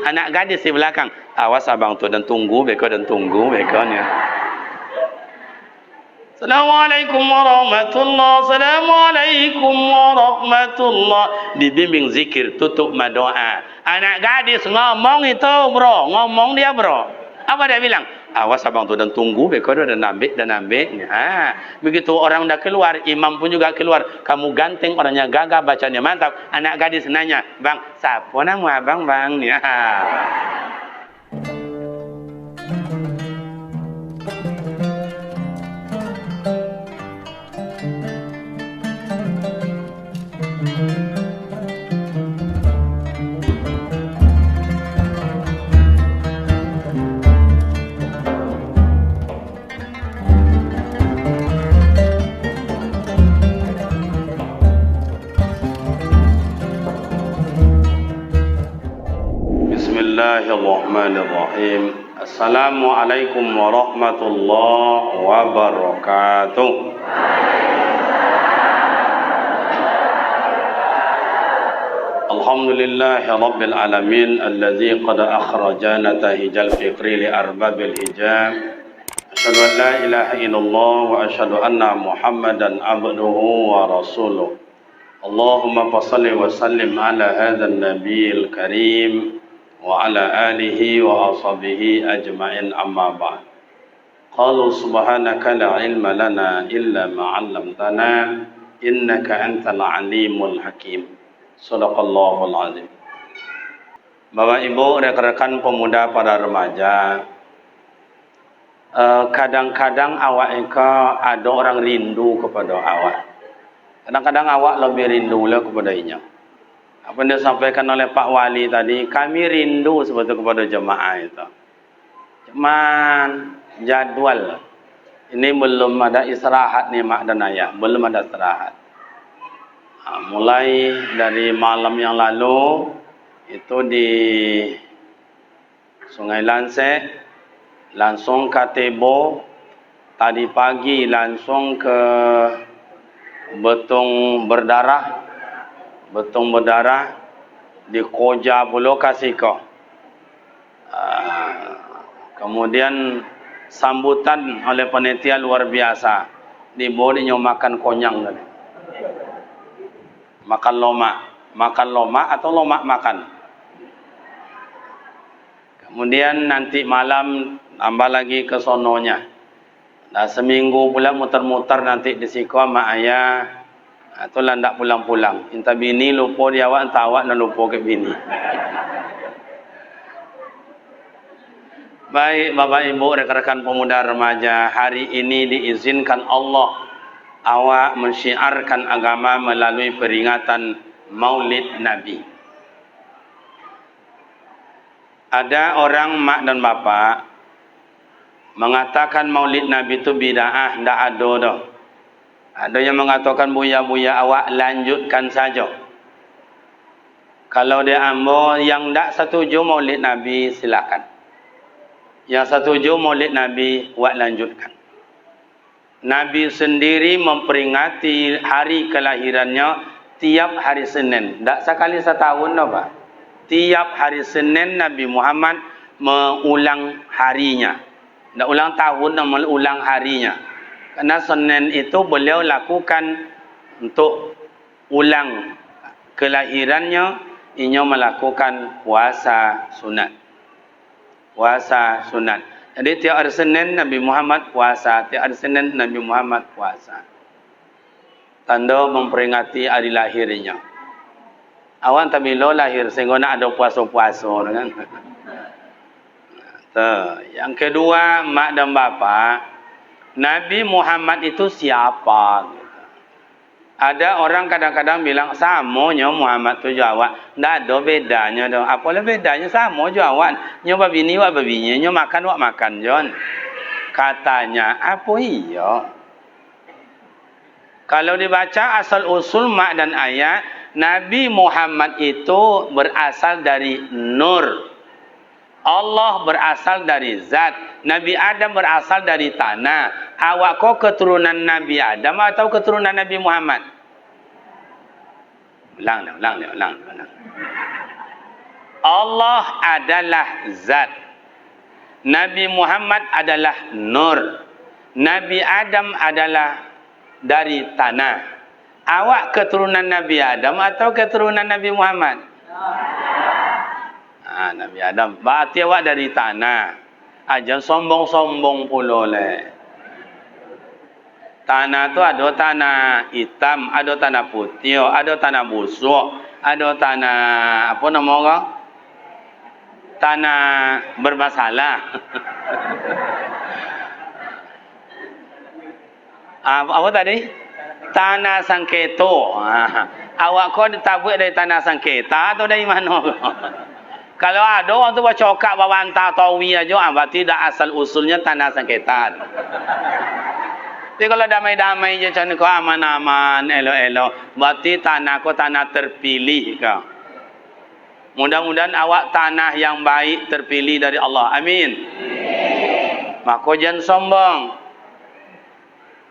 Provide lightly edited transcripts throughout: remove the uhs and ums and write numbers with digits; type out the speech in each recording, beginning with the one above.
anak gadis di belakang. Awas abang tu dan tunggu beko ni. Assalamualaikum warahmatullahi. Assalamualaikum warahmatullahi. Dibimbing zikir, tutup doa. Anak gadis ngomong itu bro, ngomong dia bro. Apa dia bilang? Awas abang tu dan tunggu beko dan ambil. Begitu orang dah keluar, imam pun juga keluar. Kamu ganteng, orangnya gagah, bacanya mantap. Anak gadis nanya, bang, siapa nama abang bang? Bismillahirrahmanirrahim. Assalamualaikum warahmatullahi wabarakatuh. Alhamdulillahi rabbil alamin alladzi qad akhrajana tahijal fikri li arbabil hijab. Asyhadu an la ilaha illallah wa asyhadu anna Muhammadan abduhu wa rasuluh. Allahumma fassalli wa sallim ala hadzal nabiyil karim wa ala alihi wa ashabihi ajma'in amma ba'd. Qalu subhanaka la ilma lana illa ma 'allamtana innaka antal alimul hakim. Shadaqallahul azim. Bapak Ibu, rekan-rekan pemuda para remaja, kadang-kadang awak ada orang rindu kepada awak. Kadang-kadang awak lebih rindu lah kepada inya. Apa yang disampaikan oleh Pak Wali tadi, kami rindu sebetulnya kepada jemaah itu. Cuman jadwal ini belum ada istirahat nih mak dan ayah, belum ada istirahat. Mulai dari malam yang lalu itu di Sungai Lansek, langsung ke Tebo, tadi pagi langsung ke Betung Berdarah di Koja Pulau Kasiko. Kemudian sambutan oleh panitia luar biasa, dibawa makan konyang tadi. Makan lomak atau lomak makan. Kemudian nanti malam tambah lagi ke sononya. Nah, seminggu pula muter-muter nanti di Siko sama ayah. Atau landak pulang-pulang. Inta bini lupa dia awak, entah awak dan lupa ke bini. Baik Bapak Ibu, rekan-rekan pemuda remaja, hari ini diizinkan Allah awak mensyiarkan agama melalui peringatan Maulid Nabi. Ada orang mak dan bapak mengatakan Maulid Nabi itu bid'ah, ndak ada dah. Ada yang mengatakan buya-buya awak lanjutkan saja. Kalau dia ambo yang ndak setuju Maulid Nabi silakan. Yang setuju Maulid Nabi awak lanjutkan. Nabi sendiri memperingati hari kelahirannya tiap hari Senin. Tak sekali setahun dah Pak. Tiap hari Senin Nabi Muhammad mengulang harinya. Tak ulang tahun, dan mengulang harinya. Karena Senin itu beliau lakukan untuk ulang kelahirannya, ia melakukan puasa sunat. Puasa sunat. Jadi tiap hari Senin Nabi Muhammad puasa, tiap hari Senin Nabi Muhammad puasa. Tanda memperingati hari lahirnya. Awan tak bila lahir sehingga nak ada puasa-puasa kan. Yang kedua, mak dan bapa, Nabi Muhammad itu siapa? Ada orang kadang-kadang bilang samanya Muhammad tu jawab, ndak ada bedanya dah. Apalah bedanya, sama jawab. Nya babini wa babinya, nya makan wa makan jon. Katanya apa iya? Kalau dibaca asal usul mak dan ayat, Nabi Muhammad itu berasal dari nur. Allah berasal dari zat. Nabi Adam berasal dari tanah. Awak kau keturunan Nabi Adam atau keturunan Nabi Muhammad? Ulang. Allah adalah zat. Nabi Muhammad adalah nur. Nabi Adam adalah dari tanah. Awak keturunan Nabi Adam atau keturunan Nabi Muhammad? Nabi Adam. Berarti awak dari tanah. Jangan sombong-sombong pula leh. Tanah tu ada tanah hitam, ada tanah putih, ada tanah busuk, ada tanah apa nama orang? Tanah bermasalah. Apa tadi? Tanah sangketo. Awak kau ditabuk dari tanah sangketa atau dari mana? Kalau ada orang tu bercokak bawanta tawi aja, berarti dah asal usulnya tanah sangketa. Tapi kalau damai-damai je macam ni kau aman-aman, elok-elok, berarti tanah kau tanah terpilih kau. Mudah-mudahan awak tanah yang baik terpilih dari Allah. Amin. Maka jangan sombong.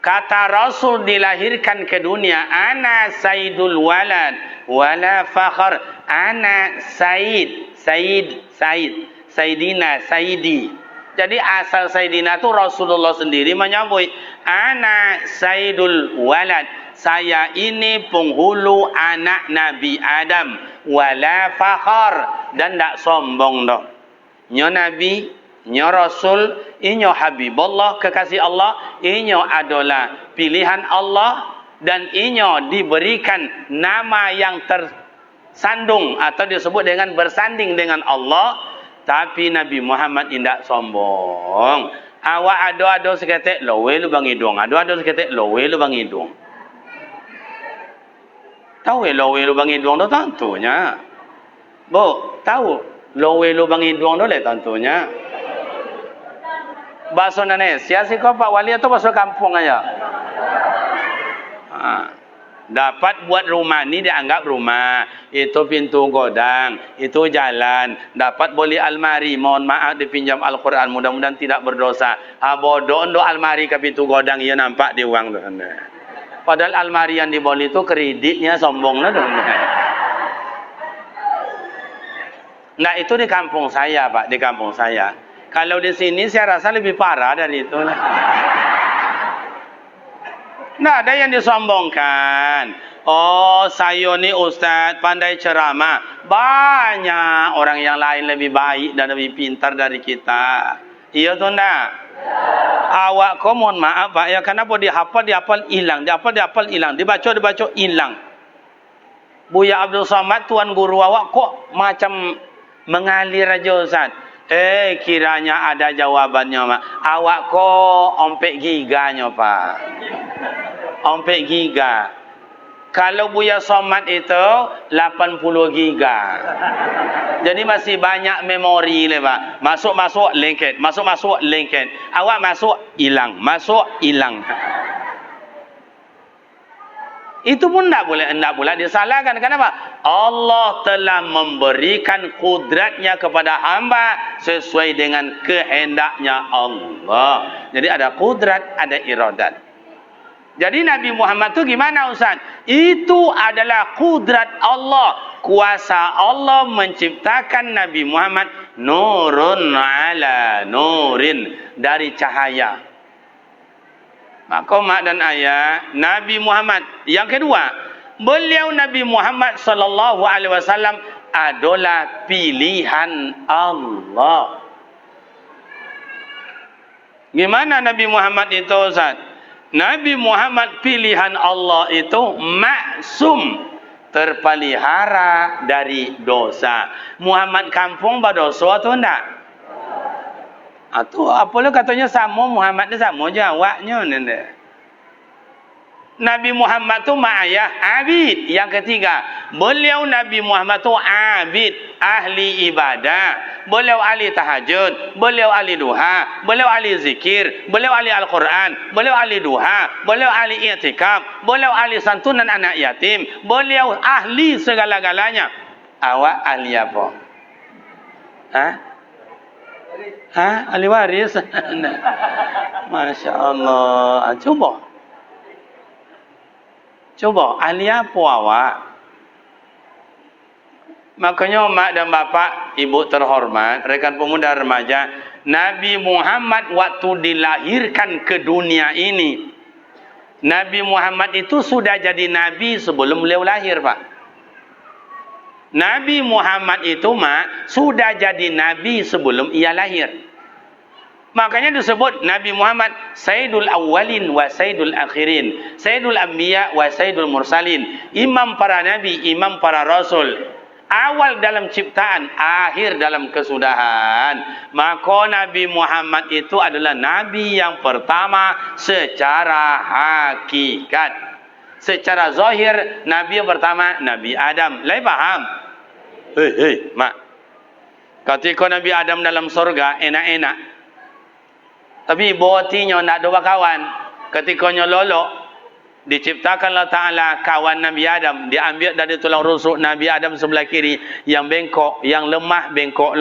Kata Rasul dilahirkan ke dunia, ana sayyidul walad wala fakhr. Ana sayyid, sayyidina, sayyidi. Jadi asal Sayyidina itu Rasulullah sendiri menyambut, ana sayyidul walad, saya ini penghulu anak Nabi Adam, wala fakhar, dan tak sombong dah. Nyo Nabi, nyo Rasul, inyo Habibullah, kekasih Allah, inyo adalah pilihan Allah, dan inyo diberikan nama yang tersandung atau disebut dengan bersanding dengan Allah. Tapi Nabi Muhammad tidak sombong. Awak ada seketik lowe lu bang hidung. Ada seketik lowe lu bang hidung. Tahu lowe lu bang hidung tu tentunya. Bu, tahu lowe lu bang hidung tu le tentunya. Bahasa Indonesia sih kau Pak Wali atau bahasa kampung aja? Dapat buat rumah ni dianggap rumah, itu pintu godang, itu jalan. Dapat beli almari, mohon maaf dipinjam Al-Quran, mudah-mudahan tidak berdosa. Bodoh do almari ke pintu godang, ia nampak di uang tu. Padahal almari yang dibeli itu kreditnya sombong lah tu. Nah itu di kampung saya Pak, di kampung saya. Kalau di sini saya rasa lebih parah dari itu lah. Nah, ada yang disombongkan. Oh, saya ni ustaz pandai ceramah. Banyak orang yang lain lebih baik dan lebih pintar dari kita. Iya tu ndak? Awak kau mohon maaf Pak, ya kenapa dihafal hilang, dihafal hilang, dibaca hilang. Buya Abdul Somad tuan guru awak kok macam mengalir aja ustaz. Kiranya ada jawabannya Mak. Awak kok ompek giganya Pak. Ompek giga. Kalau Buya Somad itu 80 giga. Jadi masih banyak memori le Pak. Masuk lengket, masuk lengket. Awak masuk hilang, Itu pun tidak boleh disalahkan. Kenapa? Allah telah memberikan kudratnya kepada hamba sesuai dengan kehendaknya Allah. Jadi ada kudrat, ada iradat. Jadi Nabi Muhammad itu gimana Ustaz? Itu adalah kudrat Allah. Kuasa Allah menciptakan Nabi Muhammad nurun ala nurin, dari cahaya. Maka mak dan ayah, Nabi Muhammad yang kedua, beliau Nabi Muhammad sallallahu alaihi wasallam adalah pilihan Allah. Gimana Nabi Muhammad itu Ustaz? Nabi Muhammad pilihan Allah itu maksum, terpelihara dari dosa. Muhammad kampung berdosa atau enggak? Atau apalah katanya sama, Muhammad ni sama je awaknya ni. Nabi Muhammad tu mak ayah abid. Yang ketiga, beliau Nabi Muhammad tu abid, ahli ibadah. Beliau ahli tahajud, beliau ahli duha, beliau ahli zikir, beliau ahli Al-Quran, beliau ahli duha, beliau ahli i'tikaf, beliau ahli santunan anak yatim, beliau ahli segala-galanya. Awak ahli apa? Ahli waris? Masya Allah. Coba, ahli apa awak? Makanya mak dan bapak, ibu terhormat, rekan pemuda remaja, Nabi Muhammad waktu dilahirkan ke dunia ini, Nabi Muhammad itu sudah jadi nabi sebelum beliau lahir, Pak. Nabi Muhammad itu mak sudah jadi nabi sebelum ia lahir. Makanya disebut Nabi Muhammad Sayyidul Awwalin wa Sayyidul Akhirin, Sayyidul Anbiya wa Sayyidul Mursalin, imam para nabi, imam para rasul, awal dalam ciptaan, akhir dalam kesudahan. Maka Nabi Muhammad itu adalah nabi yang pertama secara hakikat. Secara zahir, nabi yang pertama Nabi Adam. Lai faham? Hei, mak. Ketika Nabi Adam dalam surga enak-enak. Tapi botinya nak ada kawan. Ketika nyololok, diciptakan Allah Ta'ala kawan Nabi Adam, diambil dari tulang rusuk Nabi Adam sebelah kiri yang bengkok, yang lemah bengkok,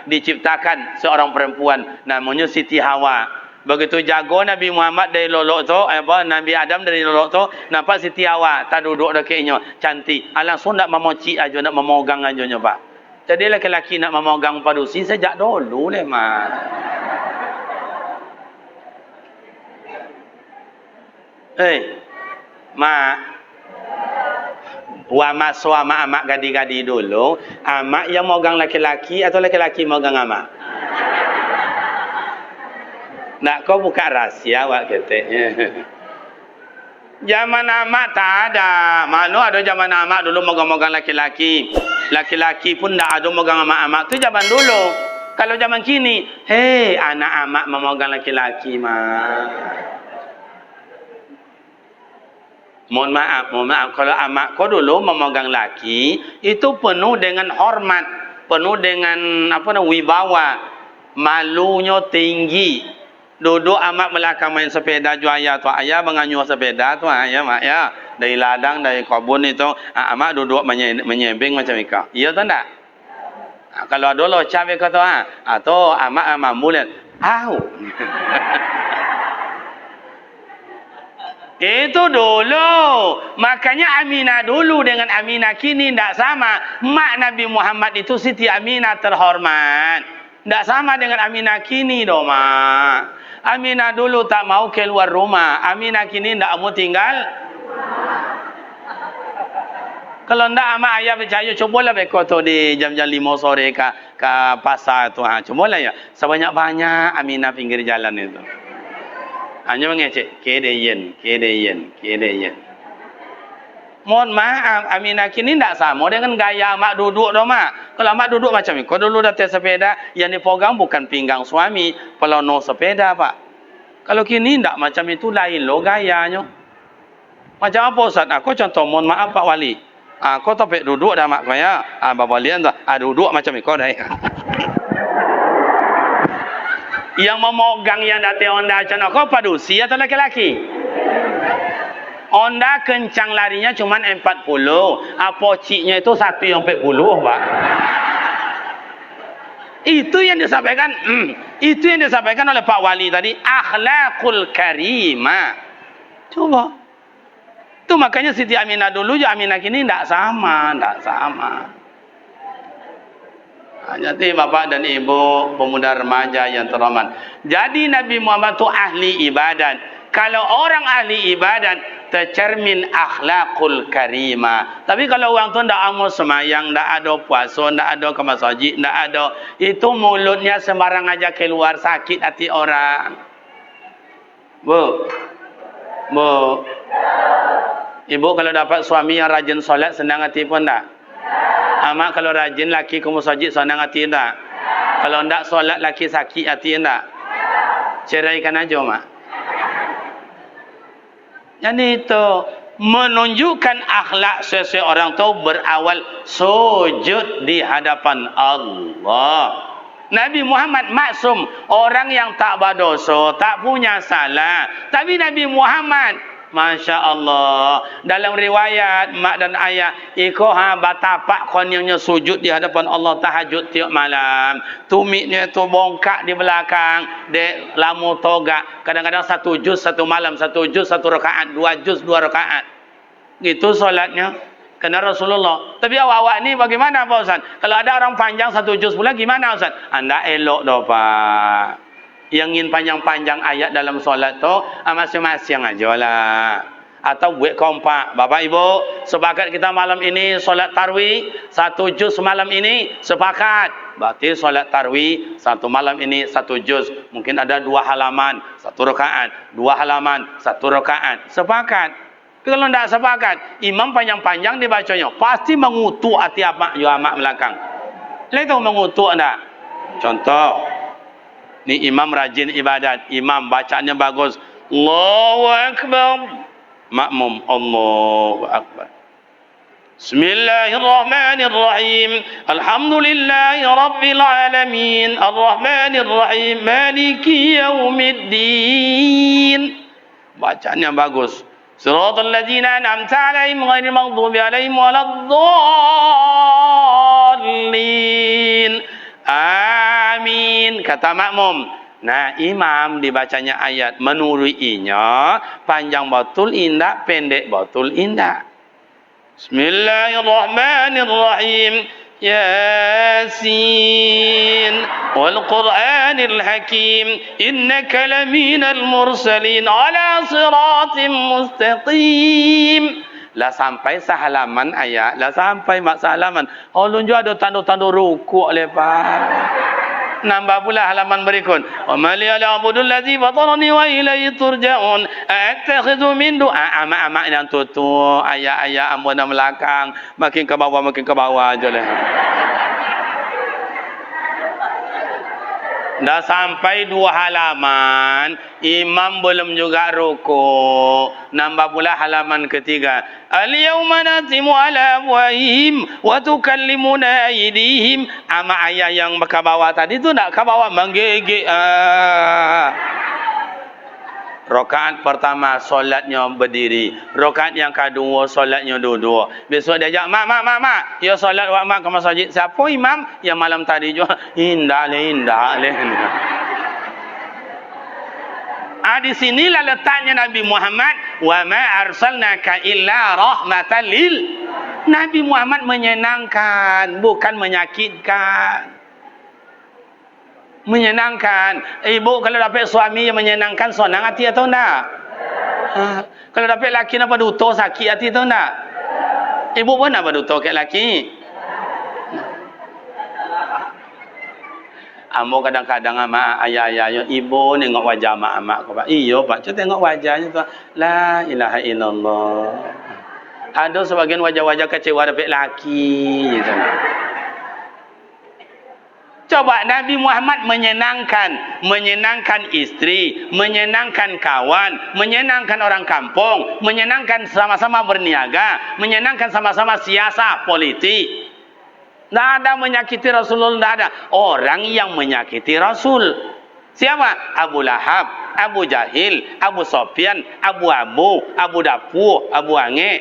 diciptakan seorang perempuan namanya Siti Hawa. Begitu jago Nabi Muhammad dari lolok tu, Nabi Adam dari lolok tu, nampak Siti Hawa tak duduk dekatnya, cantik. Langsung nak memoci aja, nak memogang aja Pak. Jadi laki-laki nak memogang padusi sejak dulu mak. Mak, wama suama amak gadi-gadi dulu. Amak yang megang laki-laki atau laki-laki megang amak? Nak kau buka rahsia wak keteknya. Zaman amak tak ada. Mana ada zaman amak dulu megang-megang laki-laki. Laki-laki pun tak ada megang amak-amak. Tu zaman dulu. Kalau zaman kini, anak amak memegang laki-laki mak. Mohon maaf. Kalau amak kau dulu memegang laki, itu penuh dengan hormat, penuh dengan wibawa, malunya tinggi. Duduk amak belakang main sepeda jual ayah tu, ayah menganyur sepeda tu, ayah mak ya, dari ladang, dari kebun itu, amak duduk menyembing macam itu. Iya tu tak? Kalau ada locap kata atau amak mambulan, Itu dulu. Makanya Aminah dulu dengan Aminah kini tidak sama. Mak Nabi Muhammad itu Siti Aminah terhormat. Tidak sama dengan Aminah kini doh mak. Aminah dulu tak mau keluar rumah. Aminah kini tidak mau tinggal. Kalau tidak amak ayah percaya, cobalah beko tu di jam-jam 5 sore ke pasar tu. Cobalah ya. Sebanyak-banyak Aminah pinggir jalan itu. Hanya mengecek, kedeyen. Mohon maaf, Aminah kini tidak sama dengan gaya mak duduk doh mak. Kalau mak duduk macam ni, kau dulu datang sepeda, yang dipegang bukan pinggang suami, pelono sepeda pak. Kalau kini tidak macam itu, lain lo gayanya. Macam apa Ustaz? Aku contoh, mohon maaf Pak Wali. Kau topik duduk dah mak saya. Bapak lian tu, duduk macam ni kau dah. Yang memegang yang datang Honda macam kau padusi atau laki-laki? Honda kencang larinya cuma 40. Apociknya itu 140 pak. Itu yang disampaikan. Itu yang disampaikan oleh Pak Wali tadi. Akhlakul karimah. Coba. Itu makanya Siti Aminah dulu, Aminah kini tidak sama. Jadi bapak dan ibu pemuda remaja yang terhormat. Jadi Nabi Muhammad itu ahli ibadat. Kalau orang ahli ibadat tercermin akhlakul karimah. Tapi kalau orang tu tidak amal semayang, tidak ada puasa, tidak ada ke masjid, tidak ada, itu mulutnya sembarang aja keluar, sakit hati orang. Bu, ibu kalau dapat suami yang rajin solat senang hati pun tak? Amak kalau rajin laki ke masjid senang hati tak? Kalau tidak solat laki sakit hati tak? Ceraikan aja mak. Jadi itu menunjukkan akhlak seseorang itu berawal sujud di hadapan Allah. Nabi Muhammad maksum, orang yang tak berdosa, tak punya salah. Tapi Nabi Muhammad, Masya Allah, dalam riwayat mak dan ayah, batapak koningnya sujud di hadapan Allah tahajud tiap malam. Tumitnya tu bongkak di belakang, dek lamu toga. Kadang-kadang 1 juz 1 malam, 1 juz 1 rakaat, 2 juz 2 rakaat. Gitu solatnya. Kena Rasulullah. Tapi awak-awak ni bagaimana Pak Ustaz? Kalau ada orang panjang 1 juz pula gimana Ustaz? Anda elok dah Pak. Yang ingin panjang-panjang ayat dalam solat tu, masing-masing aja lah. Atau buat kompak. Bapak Ibu, sepakat kita malam ini solat tarwih 1 juz malam ini, sepakat. Berarti solat tarwih 1 malam ini 1 juz. Mungkin ada 2 halaman, 1 rakaat, 2 halaman, 1 rakaat. Sepakat. Kalau tidak sepakat, imam panjang-panjang dibacanya, pasti mengutuk hati amak belakang. Itu mengutuk anda. Contoh, ni imam rajin ibadat, imam bacaannya bagus. Allahu Akbar. Makmum, Allahu Akbar. Bismillahirrahmanirrahim. Alhamdulillahi Rabbil Alamin. Ar-Rahmanirrahim. Maliki Yaumiddin. Bacaannya bagus. Siratal ladzina an'amta 'alaihim ghairil maghdubi 'alaihim waladdallin. Amin. Kata makmum. Nah, imam dibacanya ayat menuruinya panjang betul indah, pendek betul indah. Bismillahirrahmanirrahim. Yasin wal Qur'anil Hakim innaka laminal mursalin ala siratim mustaqim. Lah sampai sehalaman ayat, lah sampai mak sehalaman. Oh lunjuk ada tanda-tanda rukuk lepas. Nambah pula halaman berikut. Wa ma li ya'budul ladzi fatarani wa ilayhi turja'un. Attakhidhu min du'a ama yang tutup ayat-ayat ambon dan belakang makin ke bawah aja lah. Dah sampai 2 halaman, imam belum juga rukuk. Nambah pula halaman ketiga. Al-yawma natimu ala afwahihim wa tukallimuna aydihim. Ama ayat yang ke bawah tadi tu nak ke bawah menggigit. Rakaat pertama solatnya berdiri, rakaat yang kedua solatnya duduk. Besok dia ajak mak, ya solat wak mak ke masjid. Siapa imam? Yang malam tadi juga indah le. Di sinilah letaknya Nabi Muhammad, wa ma arsalnaka illa rahmatan lil. Nabi Muhammad menyenangkan, bukan menyakitkan. Menyenangkan. Ibu kalau dapat suami yang menyenangkan, senang hati atau enggak? Kalau dapat laki apa duto sakit hati atau enggak? Ibu pun apa duto ke laki? Ambo kadang-kadang sama ayah-ayah, ibu nengok wajah mak kau pak. Iyo pak, cuba tengok wajahnya tu. La ilaha illallah. Ada sebagian wajah-wajah kecewa dapat laki gitu. Coba Nabi Muhammad menyenangkan istri, menyenangkan kawan, menyenangkan orang kampung, menyenangkan sama-sama berniaga, menyenangkan sama-sama siasat politik. Tidak ada menyakiti Rasulullah, tidak ada. Orang yang menyakiti Rasul. Siapa? Abu Lahab, Abu Jahil, Abu Sofyan, Abu Dapu, Abu Ange.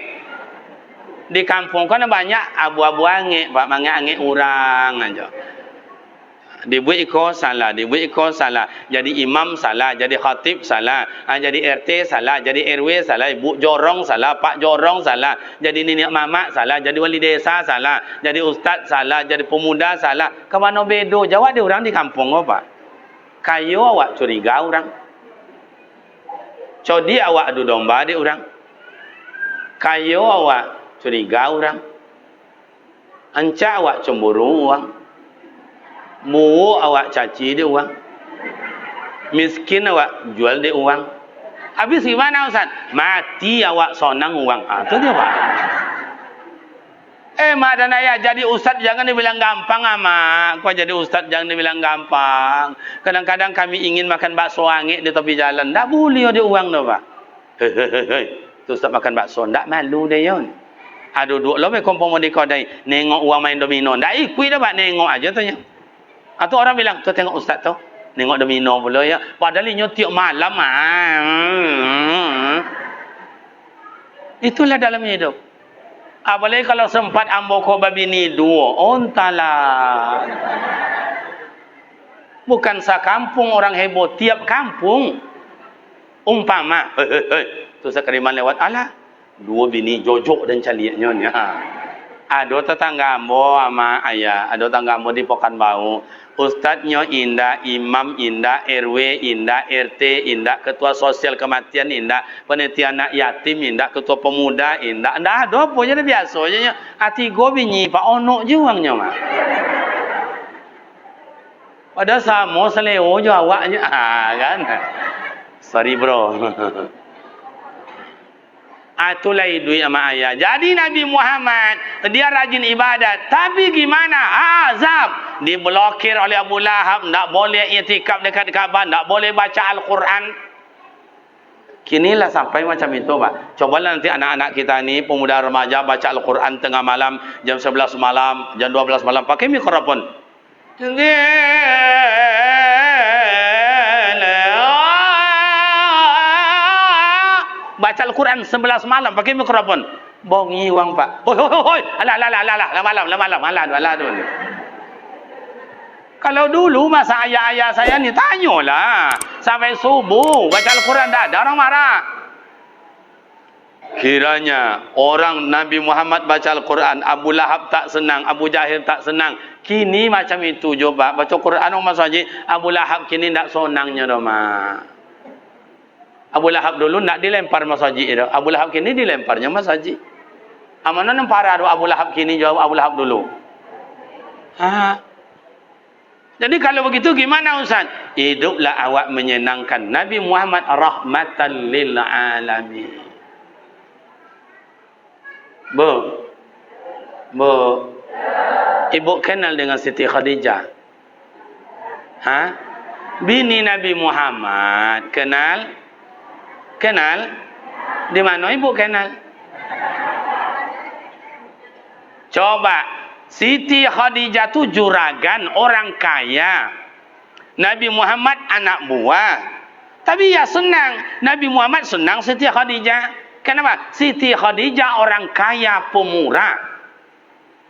Di kampung kan banyak Abu Ange, Pak Ange orang aja. Dibuat ikut salah, jadi imam salah, jadi khatib salah, jadi RT salah, jadi RW salah, ibu jorong salah, pak jorong salah, jadi nenek mamak salah, jadi wali desa salah, jadi ustaz salah, jadi pemuda salah. Kemana bedo? Jawab dia orang di kampung apa? Kayu awak curiga orang, codi awak adu domba dia orang, kayu awak curiga orang, anca awak cemburu orang. Mu awak caci dia uang, miskin awak jual dia uang. Habis gimana Ustaz? Mati awak sonang uang. Itu dia pak. Mak dan ayah jadi ustaz jangan dibilang gampang mak. Kau jadi ustaz jangan dibilang gampang. Kadang-kadang kami ingin makan bakso angin di tepi jalan, tak boleh ada uang dah pak. Hei, tu ustaz makan bakso, tak malu dia yon. Duduk lo me kompon di kedai, nengok uang main domino, tak ikut dah pak, nengok aja tu nya. Atau orang bilang, tu tengok ustaz tu, nengok domino pula ya. Padahal ini tiap malam Itulah dalam hidup. Apalagi kalau sempat ambo ko babi ni dua, ontalah. Bukan sakampung orang heboh, tiap kampung. Umpama, tu sekaliman lewat, alah, 2 bini jojok dan caliaknya. Ada tetangga ambo sama ayah, ada tetangga ambo di Pekanbaru. Ustadznya indah, imam indah, RW indah, RT indah, ketua sosial kematian indah, panitia anak yatim indah, ketua pemuda indah. Ndak ada apa jadi biasanya hati go binyi pak ono juangnya mah. Pada samo seleo jo awaknya kan. Sorry bro. Itulah idui sama ayah. Jadi Nabi Muhammad dia rajin ibadat, tapi gimana? Azab, diblokir oleh Abu Lahab, tak boleh i'tikaf dekat Kaabah, tak boleh baca Al-Quran. Kinilah sampai macam itu, Pak. Cobalah nanti anak-anak kita ni pemuda remaja baca Al-Quran tengah malam, jam 11 malam, jam 12 malam pakai mikrofon. Baca Al-Quran 11 malam pakai mikrofon. Bongi wang pak. Hoi. Alah malam. Kalau dulu masa ayah-ayah saya ni tanyalah sampai subuh baca Al-Quran dah ada orang marah. Kiranya orang Nabi Muhammad baca Al-Quran, Abu Lahab tak senang, Abu Jahil tak senang. Kini macam itu coba baca Quran Mas Haji, Abu Lahab kini tak senangnya dah mak. Abu Lahab dulu nak dilempar Mas Haji itu. Abu Lahab kini dilemparnya Mas Haji. Amana nempara Abu Lahab kini jawab Abu Lahab dulu. Jadi kalau begitu gimana Ustaz? Hiduplah awak menyenangkan. Nabi Muhammad rahmatan lil alamin. Bu. Ibu kenal dengan Siti Khadijah? Bini Nabi Muhammad kenal? Kenal? Di mana ibu kenal? Coba, Siti Khadijah tu juragan orang kaya. Nabi Muhammad anak buah. Tapi ya senang. Nabi Muhammad senang Siti Khadijah. Kenapa? Siti Khadijah orang kaya pemurah.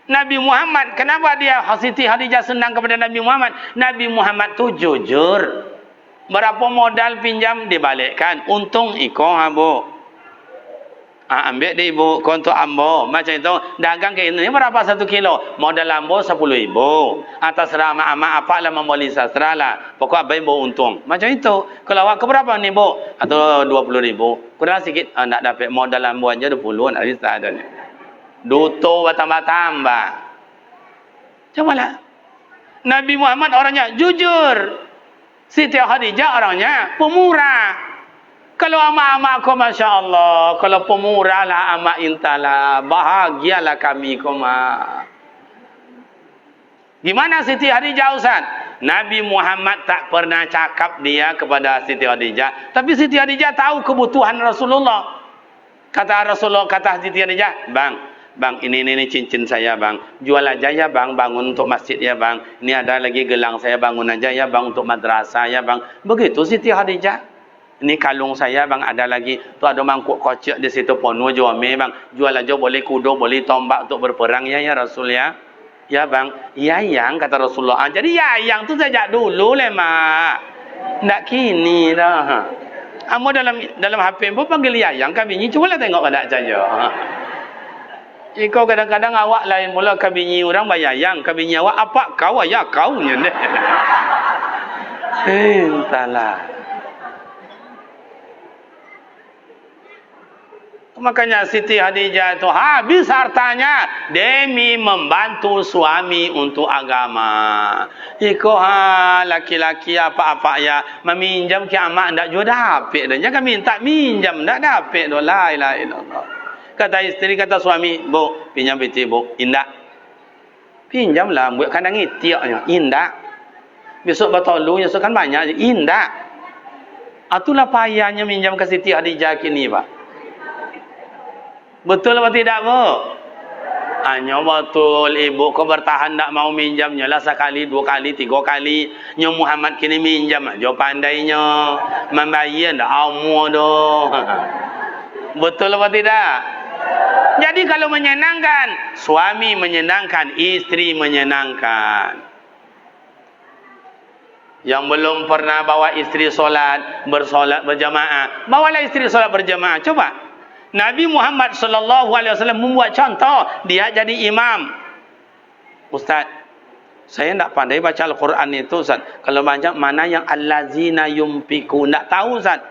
Nabi Muhammad, kenapa dia Siti Khadijah senang kepada Nabi Muhammad? Nabi Muhammad tu jujur. Berapa modal pinjam dibalikkan. Untung iko bu. Ambil deh ibu konto ambo. Macam itu dagang ke ini berapa 1 kilo. Modal ambo 10.000. Atas ramah ama apa lah membeli sastra lah. Pokok abai bu untung. Macam itu. Kalau awak ke berapa nih bu? Atau 20.000. Kurang sikit. Nak dapat modal ambo aja 20. Nak bisa ada ni. Duto tambah-tambah. Cobalah. Nabi Muhammad orangnya jujur. Siti Khadijah orangnya pemurah. Kalau ama-ama ko Masya Allah, kalau pemurah lah ama intala, bahagialah kami koma. Gimana Siti Khadijah Ustaz? Nabi Muhammad tak pernah cakap dia kepada Siti Khadijah, tapi Siti Khadijah tahu kebutuhan Rasulullah. Kata Rasulullah, kata Siti Khadijah, Bang, ini cincin saya bang. Jual aja ya bang, bangun untuk masjid ya bang. Ini ada lagi gelang saya, bangun aja ya bang untuk madrasah ya bang. Begitu Siti Khadijah. Ini kalung saya bang, ada lagi. Tu ada mangkuk kocok di situ penuh juame bang. Jual aja boleh kudo, boleh tombak untuk berperang ya Rasul ya. Ya bang, ya yang kata Rasulullah. Jadi ya yang tu sejak dulu le mak. Ndak kini dah. Amo dalam HP pun panggil ya yang kami ni cubalah tengok pada saja. Ikau kadang-kadang awak lain mula kabinyi orang bayayang, kabinyi awak apa kau ya kau nya deh. Entahlah. Makanya Siti Khadijah itu habis hartanya demi membantu suami untuk agama. Iko laki-laki apa-apa ya meminjam ke amak ndak juga dapat dan jangan minta minjam ndak dapat doh la ilaha illallah. Kata isteri, kata suami, bu, pinjam piti bu, indah. Pinjamlah, buat kandang itiaknya, indah. Besok bertolunya, so kan banyak, indah. Itulah payahnya minjam ke Siti Khadijah kini, Pak. Betul atau tidak, bu? Hanya betul, ibu kau bertahan tak mau minjamnya lah sekali, 2 kali, 3 kali. Nyo Muhammad kini minjam, jo pandainya. Membayar tak amu doh. Betul atau tidak? Jadi kalau menyenangkan, suami menyenangkan, istri menyenangkan. Yang belum pernah bawa istri solat, bersolat berjamaah, bawalah istri solat berjamaah. Coba. Nabi Muhammad sallallahu alaihi wasallam membuat contoh, dia jadi imam. Ustaz, saya tak pandai baca Al-Quran itu, Ustaz. Kalau banyak mana yang allazina yumpiku, tak tahu, Ustaz.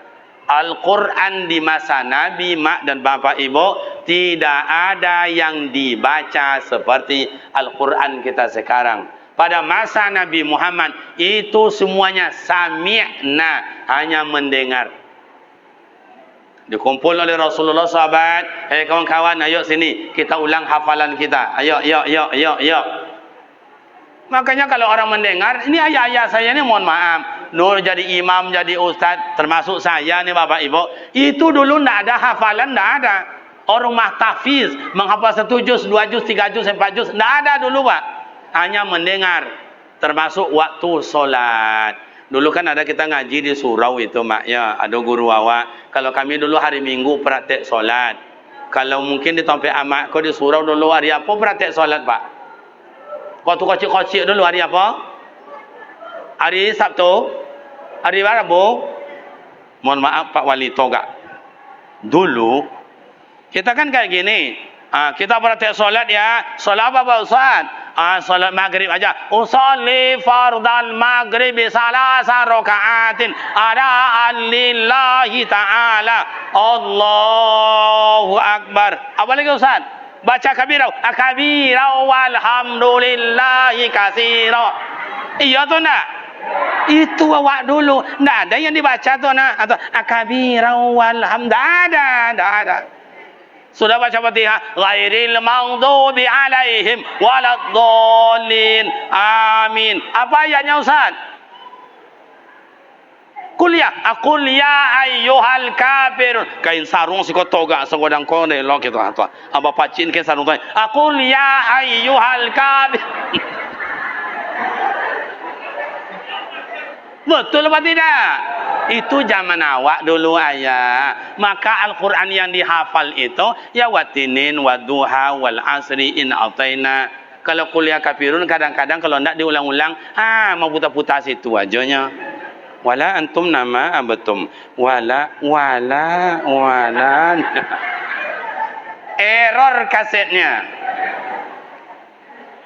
Al-Quran di masa Nabi, mak dan bapak ibu, tidak ada yang dibaca seperti Al-Quran kita sekarang. Pada masa Nabi Muhammad, itu semuanya sami'na, hanya mendengar. Dikumpul oleh Rasulullah sahabat, "Hei kawan-kawan, ayo sini, kita ulang hafalan kita. Ayo. Makanya kalau orang mendengar, ini ayah-ayah saya ni mohon maaf, Nur jadi imam, jadi ustaz, termasuk saya ni bapak ibu, itu dulu tak ada hafalan, tak ada. Orang mahtafiz, menghafal 1 juz, 2 juz, 3 juz, 4 juz, tak ada dulu pak. Hanya mendengar, termasuk waktu solat. Dulu kan ada kita ngaji di surau itu mak ya, ada guru awak. Kalau kami dulu hari Minggu praktek solat. Kalau mungkin di tempat amak kau di surau dulu hari apa praktek solat pak? Waktu kocik-kocik dulu hari apa? Hari Sabtu? Hari Rabu? Mohon maaf Pak Wali Togak. Dulu kita kan kayak gini. Kita praktek solat ya. Solat apa Pak Ustaz? Solat maghrib aja. Usolli fardal maghrib salasa rakaatin adaan lillahi ta'ala. Allahu Akbar. Apa lagi Ustaz? Baca kabirau. Kabirau walhamdulillahi katsira. Iya tu nak? Itu awak dulu. Tak ada yang dibaca tu nak. Atau kabirau walhamdulillahi. Tak ada. Sudah baca Fatihah, ghairil maghdubi alaihim waladdallin. Amin. Apa ayatnya Ustaz? Kuliah, aqul ya ayyuhal kafirun. Kain sarung si kotoga segodang kone lo gitu atau apa pacin kain sarung tu. Aqul ya ayyuhal kafir. Betul apa tidak? Itu zaman awak dulu ayah. Maka Al-Quran yang dihafal itu ya watinin waduha wal asri in ataina. Kalau kuliah kafirun kadang-kadang kalau tidak diulang-ulang, mau putar-putar situ ajanya. Wala antum nama abatum. Wala. Error kasetnya.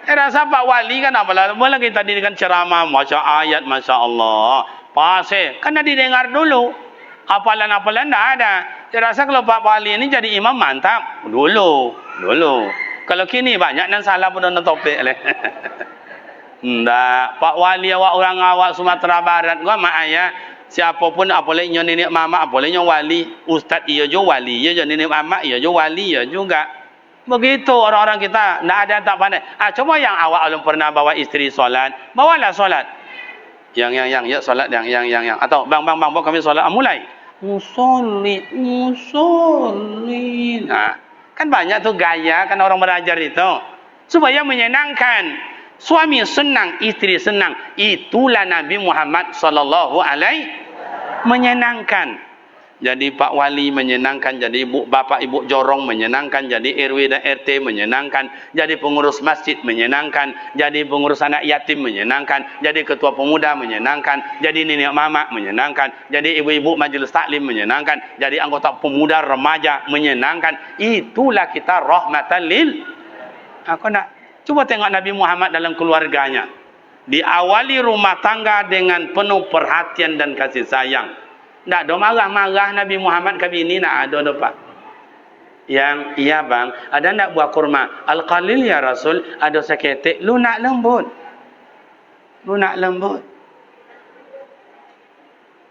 Rasa Pak Wali kan apalah. Boleh kita dengan ceramah, masya ayat, masya Allah. Pasal, kan didengar dulu. Hafalan-hafalan tak ada. Saya rasa kalau Pak Wali ini jadi imam mantap. Dulu. Kalau kini banyak yang salah pun ada topik. Tak. Pak Wali awak orang awak Sumatera Barat. Gua mak ayah. Siapapun apalagi nyo nenek mama, apalagi nyo wali. Ustaz iya jo wali. Iya jo nenek mama, iya jo wali. Iya juga. Begitu orang-orang kita. Tak ada tak pandai. Coba yang awak belum pernah bawa istri solat. Bawalah solat. Yang ya solat yang atau bang kami solat mulai musolli kan banyak tuh gaya kan orang belajar itu supaya menyenangkan suami senang istri senang. Itulah Nabi Muhammad sallallahu alaihi menyenangkan. Jadi Pak Wali menyenangkan, jadi bapak ibu jorong menyenangkan, jadi RW dan RT menyenangkan, jadi pengurus masjid menyenangkan, jadi pengurus anak yatim menyenangkan, jadi ketua pemuda menyenangkan, jadi nenek mama menyenangkan, jadi ibu-ibu majelis taklim menyenangkan, jadi anggota pemuda remaja menyenangkan. Itulah kita rahmatan lil. Aku nak coba tengok Nabi Muhammad dalam keluarganya. Diawali rumah tangga dengan penuh perhatian dan kasih sayang. Tak ada marah-marah Nabi Muhammad kami ini nak ada pak. Yang iya bang, ada nak buah kurma al-qalil ya Rasul, ada seketik lunak lembut.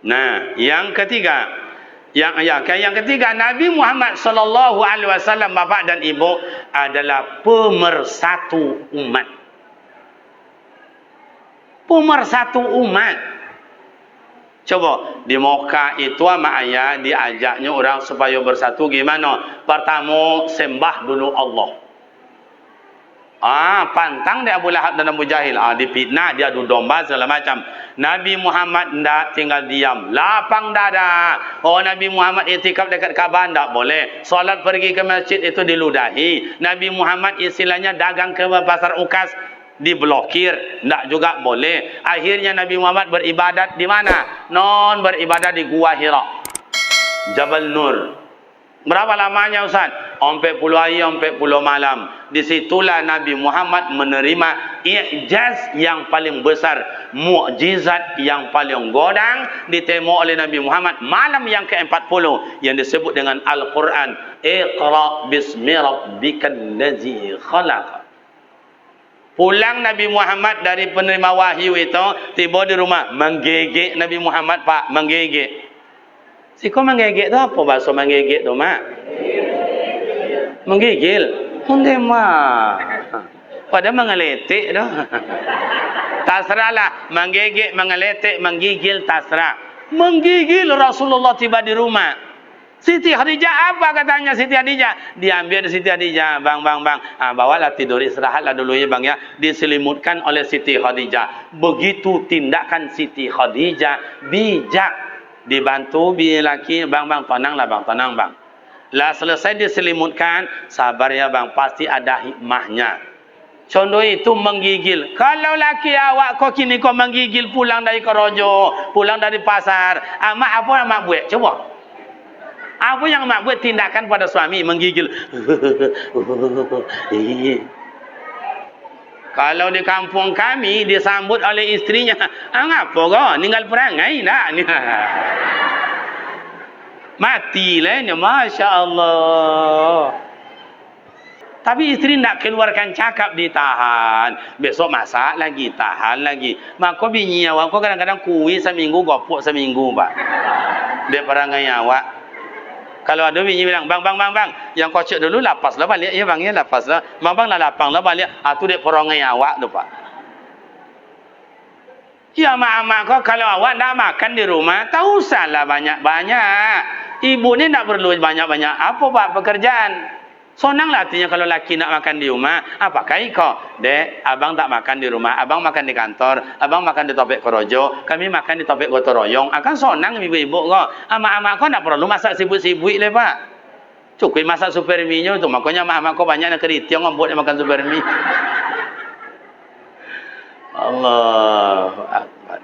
Nah, yang ketiga, yang ketiga Nabi Muhammad sallallahu alaihi wasallam bapak dan ibu adalah pemersatu umat. Pemersatu umat. Coba di Mekah itu sama ayah diajaknya orang supaya bersatu gimana? Pertama sembah dulu Allah. Pantang dia Abu Lahab dan Abu Jahil. Dipitnah, dia adu domba segala macam. Nabi Muhammad tidak tinggal diam. Lapang dada. Nabi Muhammad itikaf dekat Kaabah tidak boleh. Solat pergi ke masjid itu diludahi. Nabi Muhammad istilahnya dagang ke pasar Ukas diblokir, tidak juga boleh. Akhirnya Nabi Muhammad beribadat di mana? Beribadat di Gua Hira, Jabal Nur. Berapa lamanya Ustaz? 40 hari, 40 malam. Disitulah Nabi Muhammad menerima i'jaz yang paling besar, mukjizat yang paling godang diterima oleh Nabi Muhammad malam yang ke-40 yang disebut dengan Al-Quran. Iqra bismi rabbikal ladzi khalaq. Pulang Nabi Muhammad dari penerima wahyu itu, tiba di rumah, menggigit Nabi Muhammad, Pak, menggigit. Si kau menggigit tu apa bahasa menggigit tu, Mak? Menggigil. Onde mah. Pada mengeletik tu. Tasrahlah, menggigit, mengeletik, menggigil, tasrah. Menggigil Rasulullah tiba di rumah. Siti Khadijah, apa katanya Siti Khadijah? Diambil Siti Khadijah, bang. Bawalah tidur, istirahatlah dulu ya bang ya. Diselimutkan oleh Siti Khadijah. Begitu tindakan Siti Khadijah bijak. Dibantu laki, bang, tenanglah bang, tenang bang. Lah selesai diselimutkan, sabar ya bang, pasti ada hikmahnya. Contoh itu menggigil. Kalau laki awak kau kini kau menggigil pulang dari kerojo, pulang dari pasar, mak apa yang mak buat? Coba. Apa yang mak buat tindakan pada suami menggigil? Kalau di kampung kami disambut oleh istrinya, ngapa kau ninggal perangai nak? Matilah ni, Masya Allah. Tapi istri nak keluarkan cakap, ditahan. Besok masak lagi, tahan lagi. Maka bini awak kau kadang-kadang kuih seminggu, gopok seminggu, Pak. Dia perangai awak. Kalau ada bini bilang, bang, yang kocok dulu lapaslah balik. Ya bang, ya lapaslah. Bang lah lapanglah balik. Tu dia perangai awak tu, Pak. Ya mak kau kalau awak nak makan di rumah, tak usahlah banyak-banyak. Ibu ni nak perlu banyak-banyak apa Pak pekerjaan. Senanglah artinya kalau laki nak makan di rumah. Apakah kau? Dek, abang tak makan di rumah, abang makan di kantor, abang makan di Topek Korojo, kami makan di Topek Gotong Royong. Akan senang ibu-ibu kau. Amak-amak kau nak perlu masak sibuk-sibuk le Pak. Cukup masak super mie tu. Makanya amak-amak kau banyak nak keritiong ngambut dia makan super mie. Allahu Akbar.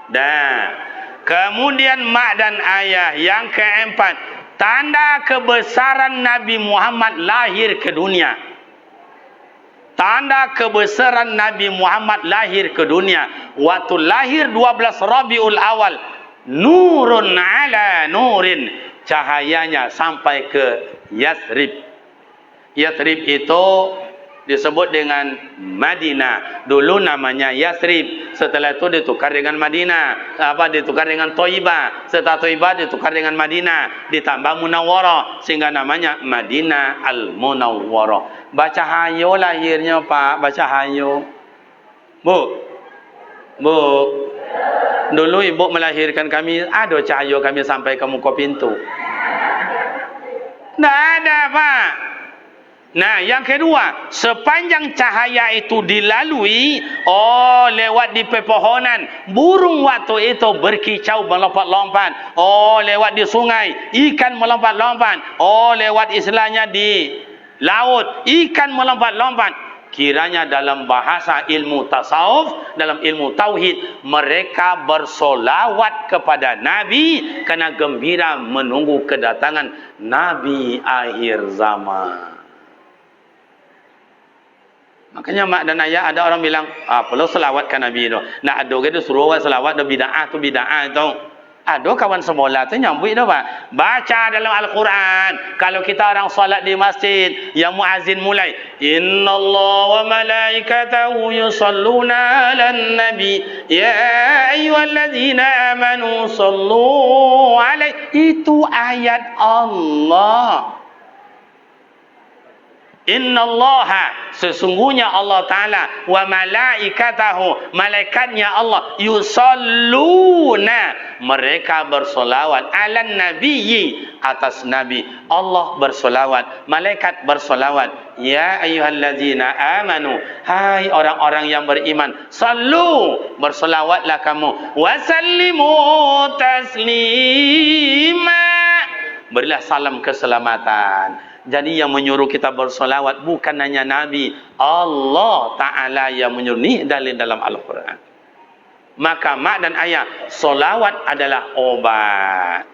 Dan kemudian mak dan ayah yang keempat, tanda kebesaran Nabi Muhammad lahir ke dunia. Tanda kebesaran Nabi Muhammad lahir ke dunia. Waktu lahir 12 Rabiul Awal, nurun ala nurin, cahayanya sampai ke Yathrib. Yathrib itu disebut dengan Madinah. Dulu namanya Yathrib. Setelah itu ditukar dengan Madinah. Ditukar dengan Thaibah. Setelah Thaibah ditukar dengan Madinah. Ditambah Munawwarah. Sehingga namanya Madinah Al-Munawwarah. Baca hayo lahirnya Pak. Baca hayo. Bu. Dulu ibu melahirkan kami. Ada cahaya kami sampai ke muka pintu. Tidak ada Pak. Nah, yang kedua, sepanjang cahaya itu dilalui, lewat di pepohonan, burung waktu itu berkicau melompat-lompat. Lewat di sungai, ikan melompat-lompat. Lewat istilahnya di laut, ikan melompat-lompat. Kiranya dalam bahasa ilmu tasawuf, dalam ilmu tauhid, mereka bersolawat kepada Nabi karena gembira menunggu kedatangan Nabi akhir zaman. Makanya mak dan ayah ada orang bilang, perlu selawatkan Nabi itu. Nak ada ke suruh orang selawat, ada bida'ah tu bida'ah itu. Ada kawan semola tu nyambut dah Pak. Baca dalam Al-Quran. Kalau kita orang salat di masjid, yang muazzin mulai, Innallaha wa malaikatahu yusalluna 'alan nabi ya ayyuhalladzina amanu sallu 'alaihi. Itu ayat Allah. Innallaha, sesungguhnya Allah Ta'ala, wa malaikatahu, malaikatnya Allah, yusalluna, mereka bersolawat, alan nabiyyi, atas Nabi. Allah bersolawat, malaikat bersolawat. Ya ayyuhalladzina amanu, hai orang-orang yang beriman, sallu, bersolawatlah kamu, wasallimu taslima, berilah salam keselamatan. Jadi yang menyuruh kita bersolawat bukan hanya Nabi, Allah Ta'ala yang menyuruh. Ini dalil dalam Al-Quran. Maka mak dan ayah, solawat adalah obat.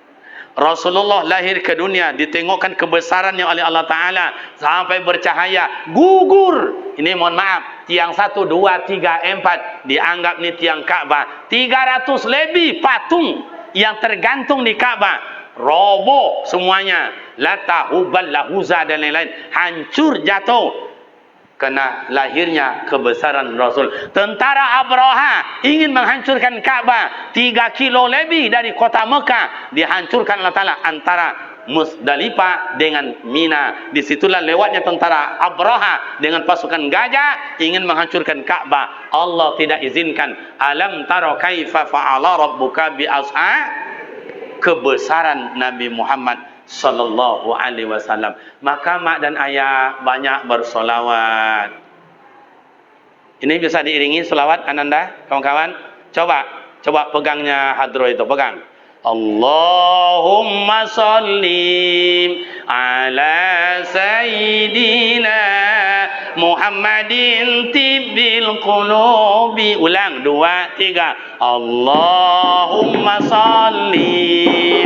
Rasulullah lahir ke dunia, ditengokkan kebesarannya oleh Allah Ta'ala sampai bercahaya, gugur. Ini mohon maaf, tiang 1, 2, 3, 4 dianggap ni tiang Ka'bah. 300 lebih patung yang tergantung di Ka'bah roboh semuanya. Lata, Hubal, Lahuza dan lain-lain hancur jatuh kena lahirnya kebesaran Rasul. Tentara Abraha ingin menghancurkan Ka'bah, 3 kilo lebih dari kota Mekah dihancurkan Allah Ta'ala antara Musdalifah dengan Mina. Disitulah lewatnya tentara Abraha dengan pasukan gajah ingin menghancurkan Ka'bah. Allah tidak izinkan. Alam tara kaifa fa'ala rabbuka bi kebesaran Nabi Muhammad sallallahu alaihi wasallam. Maka mak dan ayah banyak bersolawat. Ini bisa diiringi selawat Ananda, kawan-kawan. Coba pegangnya hadro itu, pegang. Allahumma salli ala sayyidina Muhammadin tibbil qulubi. Ulang, 2, 3. Allahumma salli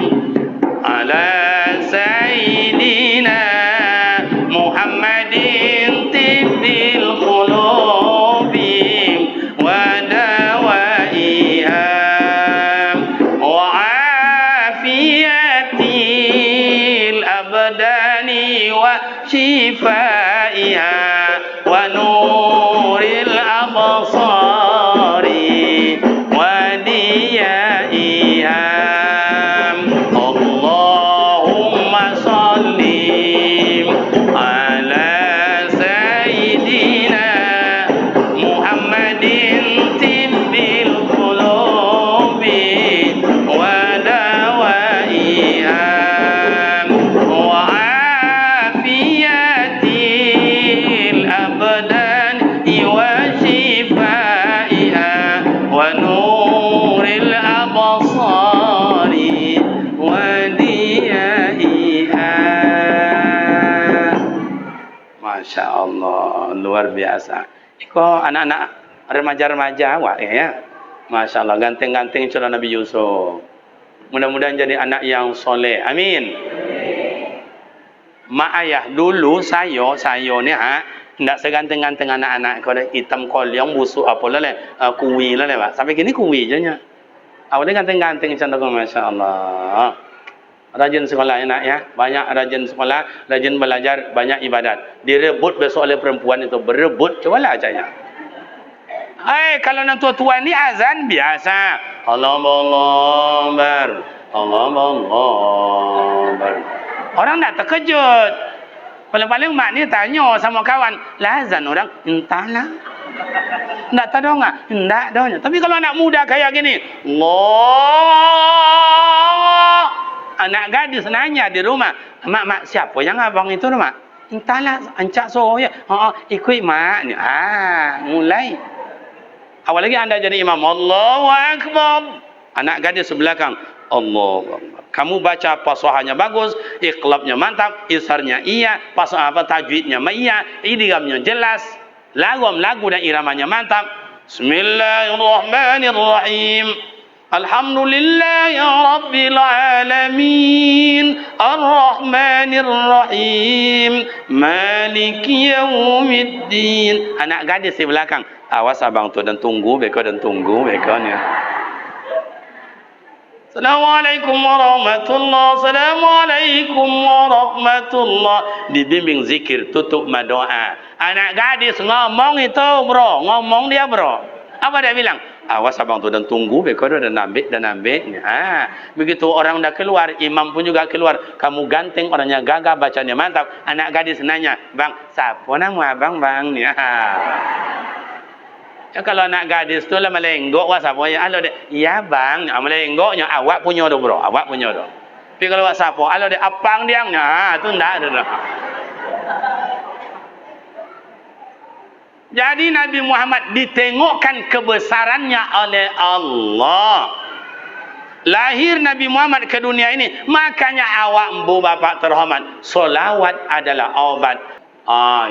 ala sayyidina Muhammadin tibbil qulubi wa dawaiha wa afiyatil abdani wa shifaiha wa nuril absari wa diyaiha. Masya Allah, luar biasa. Iko anak-anak remaja-remaja awak ya. Masya Allah, ganteng-ganteng curah Nabi Yusuf. Mudah-mudahan jadi anak yang soleh. Amin. Mak ayah dulu sayo ni ndak seganteng-ganteng anak-anak kau hitam kolyong busuk apa lah kuwi lah Pak. Sampai kini kuwi je nya. Awalnya ganteng-ganteng cantik Masya Allah. Rajin sekolah enak ya, banyak rajin sekolah, rajin belajar, banyak ibadat. Direbut besok oleh perempuan itu, berebut, cobalah acanya. Kalau yang tua-tua ni azan biasa. Allahu Akbar, Allahu Akbar. Orang tak terkejut. Paling-paling mak ni tanya sama kawan, lah azan orang, entahlah. Enggak tahu enggak? Enggak tahu. Tapi kalau anak muda kayak gini, Allah. Anak gadis nanya di rumah, mak siapa yang abang itu mak? Entahlah, ancak so ya. Ikut mak ni. Mulai. Awal lagi anda jadi imam, Allahu Akbar. Anak gadis sebelakang, Allahu Akbar. Kamu baca fasahanya bagus, iqlabnya mantap, isharnya iya, tajwidnya iya, idghamnya jelas, lagu dan iramanya mantap. Bismillahirrahmanirrahim. Alhamdulillahi Rabbil Alamin Ar-Rahmanir Rahim Maliki Yawmiddin. Anak gadis di belakang, awas abang tu dan tunggu bekonya. Assalamualaikum warahmatullahi. Assalamualaikum warahmatullahi. Dibimbing zikir, tutup doa. Anak gadis ngomong itu bro, ngomong dia bro. Apa dia bilang? Awas abang tu dan tunggu bekono dan ambil. Begitu orang dah keluar, imam pun juga keluar. Kamu ganteng, orangnya gagah, bacanya mantap. Anak gadis nanya, bang, siapa nama abang bang? Ya, kalau anak gadis tu lah melenggok, wah siapa ya? Alo dek, iya bang, melenggoknya awak punya do bro, awak punya do. Tapi kalau wak siapa, alo dek apang dia, tu ndak ada dah. Jadi Nabi Muhammad ditengokkan kebesarannya oleh Allah. Lahir Nabi Muhammad ke dunia ini, makanya awak embu bapak terhormat, solawat adalah obat.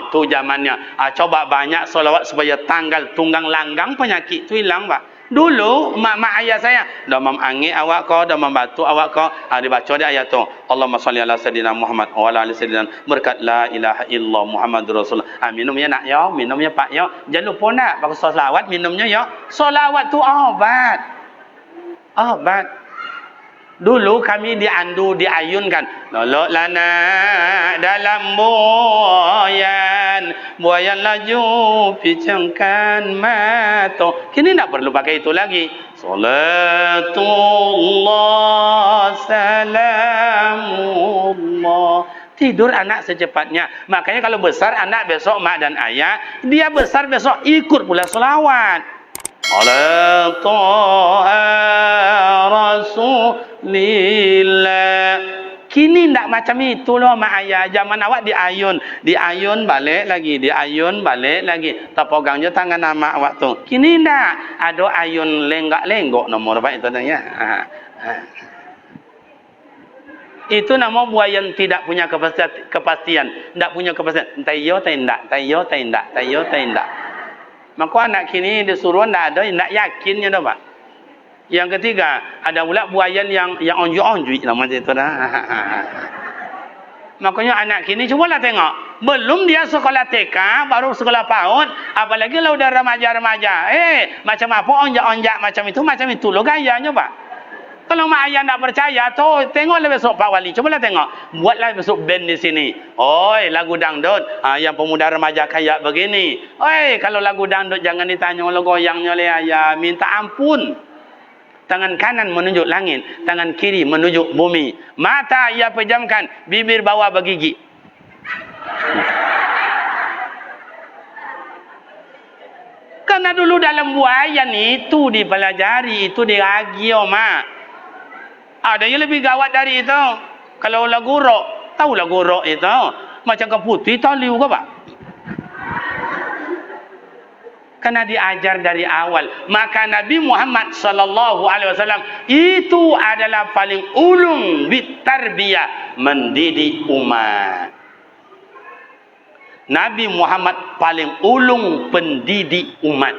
Itu zamannya. Coba banyak solawat supaya tanggal tunggang langgang penyakit itu hilang, Pak. Dulu mak ayah saya dah angin awak kau, dah membatu awak kau, dibaca dia ayat tu. Allahumma salli ala sayyidina Muhammad wa ala ali sayyidina berkat la ilaha illallah Muhammadur Rasulullah. Minumnya nak ya, minumnya pak ya. Jangan lupa nak pakai selawat minumnya ya. Selawat tu obat. Obat. Dulu kami diayunkan, lolok lana dalam buayan laju picangkan mata. Kini tak perlu pakai itu lagi. Salatullah salamullah. Tidur anak secepatnya. Makanya kalau besar anak besok mak dan ayah, dia besar besok ikut pula selawat. Ala ta'a Rasulillah. Kini tak macam itu loh mak ayah. Zaman awak diayun balik lagi, diayun balik lagi. Tak pegangnya tangan mak awak tu. Kini tak ada ayun lenggak-lenggok nomor apa itu namanya. Itu nama buah yang tidak punya kepastian. Tak punya kepastian. Tayo tindak, tayo tindak, tayo tindak. Maka anak kini disuruh tak ada, tak yakinnya dah pak. Yang ketiga, ada pula buayan yang onjuk-onjuk nama itu dah. Makanya anak kini cubalah tengok. Belum dia sekolah TK, baru sekolah PAUD, apalagi kalau udah remaja-remaja. Macam apa onjak-onjak macam itu lo gayanya pak. Kalau mak ayah tak percaya, tu tengoklah besok Pak Wali. Cubalah tengok. Buatlah besok band di sini. Oi, lagu dangdut. Yang pemuda remaja kayak begini. Oi, kalau lagu dangdut jangan ditanya lo goyangnya oleh ayah. Minta ampun. Tangan kanan menunjuk langit, tangan kiri menunjuk bumi. Mata ia pejamkan, bibir bawah bergigi. Karena dulu dalam buayan itu dipelajari, itu diragio mak. Ada yang lebih gawat dari itu. Kalau lagu rock, tahu lagu rock itu macam ke putih tahu ke pak? Karena diajar dari awal. Maka Nabi Muhammad sallallahu alaihi wasallam itu adalah paling ulung bitarbiyah, mendidik umat. Nabi Muhammad paling ulung pendidik umat.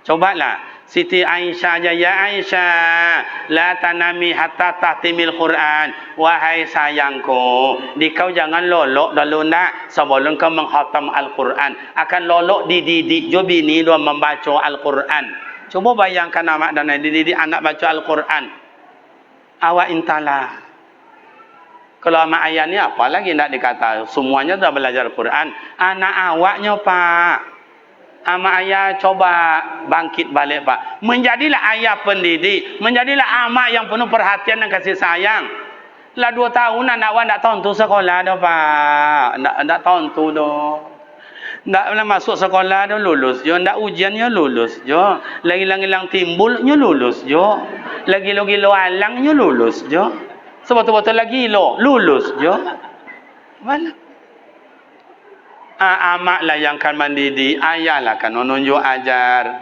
Cobalah Siti Aisyah aja, ya Aisyah, la tanami hatta tahtimil Quran. Wahai sayangku, dikau jangan lolok dulu nak sebelum kau menghatam Al-Quran. Akan lolok dididik jo bini dia membaca Al-Quran. Coba bayangkan anak dan dididik anak baca Al-Quran. Awak intalah. Kalau amak ayah ni apa lagi nak dikata? Semuanya dah belajar Al-Quran. Anak awaknya pak. Ama ayah coba bangkit balik pak. Menjadilah ayah pendidik. Menjadilah amak yang penuh perhatian dan kasih sayang. Lah 2 tahun anak awak tak tontu sekolah dah pak. Tak tontu dah. Tak masuk sekolah dah lulus jo. Tak ujiannya lulus jo. Lagi-lang timbulnya lulus jo. Lagi-lo alangnya lulus jo. Sebetul-betul lagi lo lulus jo. Mana? Amak lah yang kan mendidik, ayah lah kan menunjuk ajar.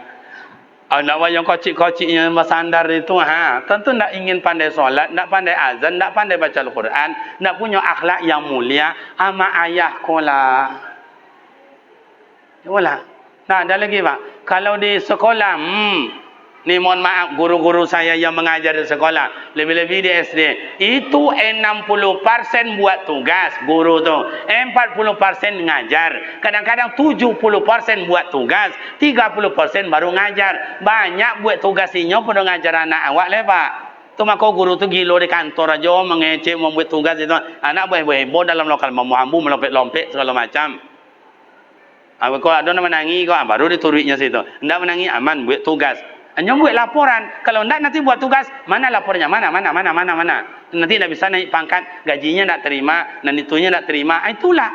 Anak yang kocik-kociknya bersandar itu, tentu tak ingin pandai solat, tak pandai azan, tak pandai baca Al-Quran, tak punya akhlak yang mulia. Amak ayah kolah. Itulah. Nah, ada lagi pak. Kalau di sekolah, ni mohon maaf guru-guru saya yang mengajar di sekolah, lebih-lebih di SD, itu 60% buat tugas guru tu, 40% ngajar, kadang-kadang 70% buat tugas, 30% baru ngajar. Banyak buat tugas ini pada ngajar anak awak le pak. Tu maka guru tu gilo di kantor aja mengecek membuat tugas itu. Anak heboh dalam lokal mampu melompet-lompet segala macam. Kalau ada nak menangi kau baru dituruinya situ. Ndak menangi aman buat tugas. Hanya buat laporan. Kalau tidak nanti buat tugas, mana lapornya? Mana. Nanti tidak bisa naik pangkat, gajinya tidak terima, dan itunya tidak terima. Itulah.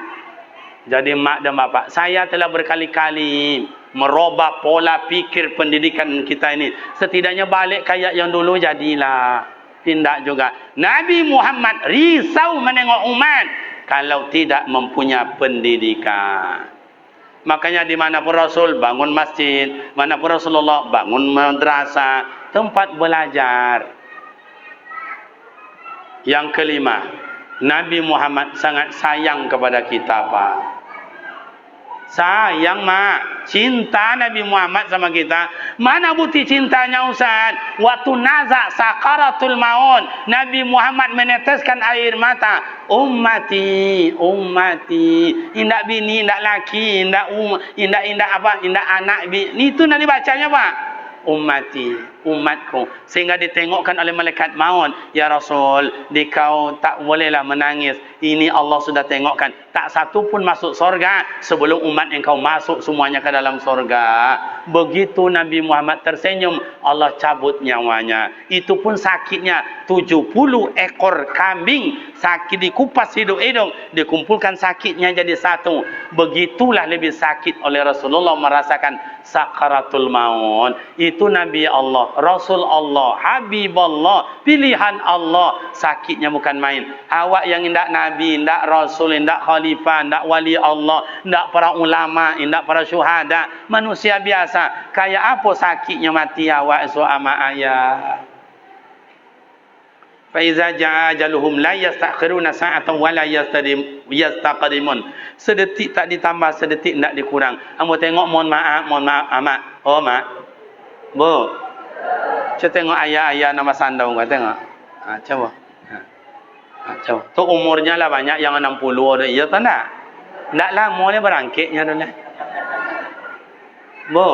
Jadi mak dan bapak, saya telah berkali-kali merubah pola pikir pendidikan kita ini. Setidaknya balik kayak yang dulu jadilah. Tindak juga. Nabi Muhammad risau menengok umat kalau tidak mempunyai pendidikan. Makanya di mana pun Rasul bangun masjid, mana pun Rasulullah bangun madrasah, tempat belajar. Yang kelima, Nabi Muhammad sangat sayang kepada kita pak. Sayang mak, cinta Nabi Muhammad sama kita. Mana bukti cintanya Ustaz? Waktu nazak sakaratul maut, Nabi Muhammad meneteskan air mata. Ummati, ummati. Indak bini, indak laki, indak apa? Indak anak. Itu nanti bacanya Pak. Ummati, umatku, sehingga ditengokkan oleh malaikat maut, ya Rasul, dikau tak bolehlah menangis, ini Allah sudah tengokkan, tak satu pun masuk sorga sebelum umat engkau masuk semuanya ke dalam sorga. Begitu Nabi Muhammad tersenyum, Allah cabut nyawanya. Itu pun sakitnya 70 ekor kambing sakit dikupas hidung-hidung, dikumpulkan sakitnya jadi satu. Begitulah lebih sakit oleh Rasulullah merasakan sakaratul maut. Itu Nabi Allah, Rasul Allah, Habib Allah, pilihan Allah. Sakitnya bukan main. Awak yang indak Nabi, indak Rasul, indak Khalifah, indak Wali Allah, indak para ulama, indak para syuhada, manusia biasa, kayak apa sakitnya mati awak suama ayah. Fa iza jaa ajaluhum la yastakhiruna sa'atan wa la yastaqdimun. Sedetik tak ditambah, sedetik tak dikurang. Ambo tengok, mohon maaf amat. Oh mak. Bu. Cuba tengok ayah-ayah nama sandau kau tengok. Ha, coba. Coba. Tu umurnya lah banyak yang 60 dah. Ya tak nak? Tak lama dia berangkitnya dah lah. Bu.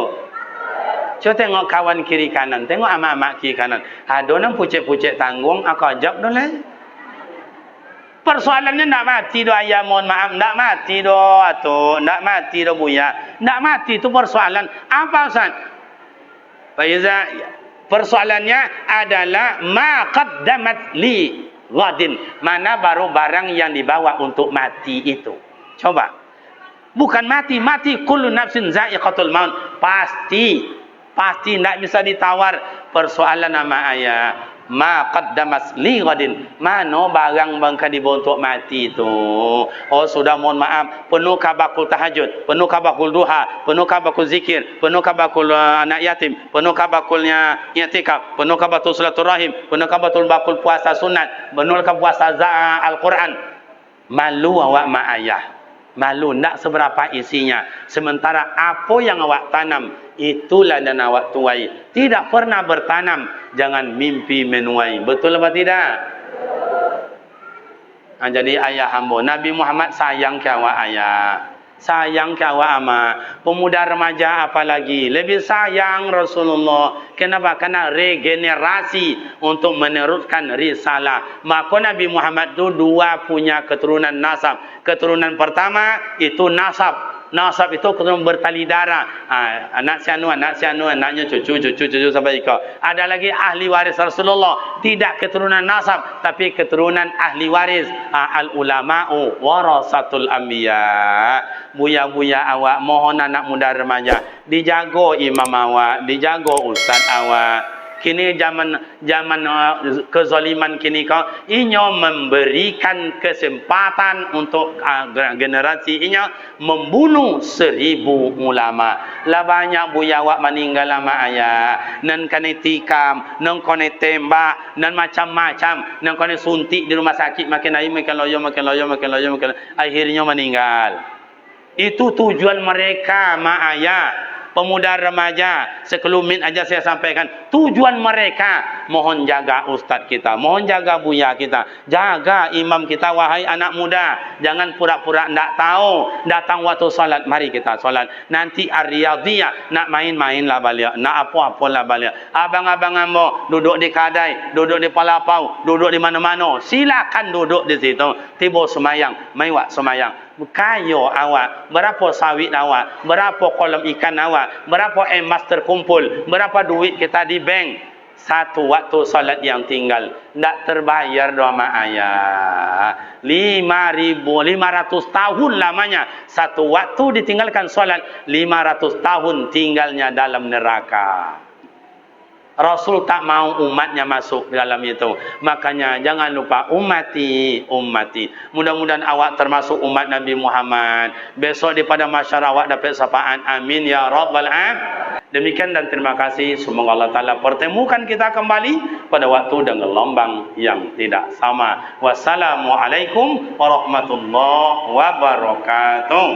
Cuba tengok kawan kiri kanan. Tengok amak-amak kiri kanan. Ada orang pucet-pucet tanggung. Aku ajak dah lah. Persoalannya nak mati doh ayah, mohon maaf. Nak mati doh atuk. Nak mati doh buya. Nak mati tu persoalan. Apa Ustaz? Persoalannya adalah ma qaddamat li ghadin. Mana baru barang yang dibawa untuk mati itu. Coba. Bukan mati. Mati kullu nafsin za'iqatul maut. Pasti tidak bisa ditawar. Persoalan nama ayah, ma qaddamas li ghadin, mana barang bangka dibawa untuk mati itu. Oh sudah, mohon maaf, penuh bakul tahajud, penuh bakul duha, penuh bakul zikir, penuh bakul anak yatim, penuh bakulnya i'tikaf, penuh bakul silaturahim, penuh bakul puasa sunat, penuh puasa Al-Quran. Malu awak mak ayah, malu, nak seberapa isinya. Sementara apa yang awak tanam, itulah dan awak tuai. Tidak pernah bertanam, jangan mimpi menuai. Betul apa tidak? Jadi ayah hamba, Nabi Muhammad sayang ke awak ayah, sayang ke awak ama. Pemuda remaja apalagi lebih sayang Rasulullah. Kenapa? Karena regenerasi untuk meneruskan risalah. Maka Nabi Muhammad itu dua punya keturunan nasab. Keturunan pertama itu nasab. Nasab itu keturunan bertali darah. Anak si anu, anaknya cucu sampai ikut. Ada lagi ahli waris Rasulullah. Tidak keturunan nasab, tapi keturunan ahli waris. Al-ulama'u warasatul anbiya. Buya-buya awak, mohon anak muda remaja, dijago imam awak, dijago ustaz awak. Kini zaman kezaliman kini kau inyo memberikan kesempatan untuk generasi inyo membunuh 1000 ulama. Lah banyak buya awak meninggal lama ayah. Nan kane tikam, nan kane tembak, nan macam-macam, nan kane suntik di rumah sakit, makin loyo, akhirnya meninggal. Itu tujuan mereka mak ayah. Pemuda remaja, sekelumit aja saya sampaikan. Tujuan mereka, mohon jaga ustaz kita, mohon jaga buya kita, jaga imam kita, wahai anak muda. Jangan pura-pura tidak tahu. Datang waktu salat, mari kita salat. Nanti ar-riyadhiyah, nak main-main lah balik, nak apa-apa lah balik. Abang-abang ambo duduk di kadai, duduk di palapau, duduk di mana-mana. Silakan duduk di situ. Tiba semayang, maiwak semayang. Kayo awak, berapa sawit awak, berapa kolam ikan awak, berapa emas terkumpul, berapa duit kita di bank. Satu waktu salat yang tinggal, tak terbayar doa mak ayah. 5.500 tahun lamanya. Satu waktu ditinggalkan salat, 500 tahun tinggalnya dalam neraka. Rasul tak mau umatnya masuk dalam itu. Makanya jangan lupa ummati, ummati. Mudah-mudahan awak termasuk umat Nabi Muhammad. Besok di pada masyarakat awak dapat syafaat. Amin ya rabbal alamin. Demikian dan terima kasih. Semoga Allah Ta'ala pertemukan kita kembali pada waktu dan gelombang yang tidak sama. Wassalamualaikum warahmatullahi wabarakatuh.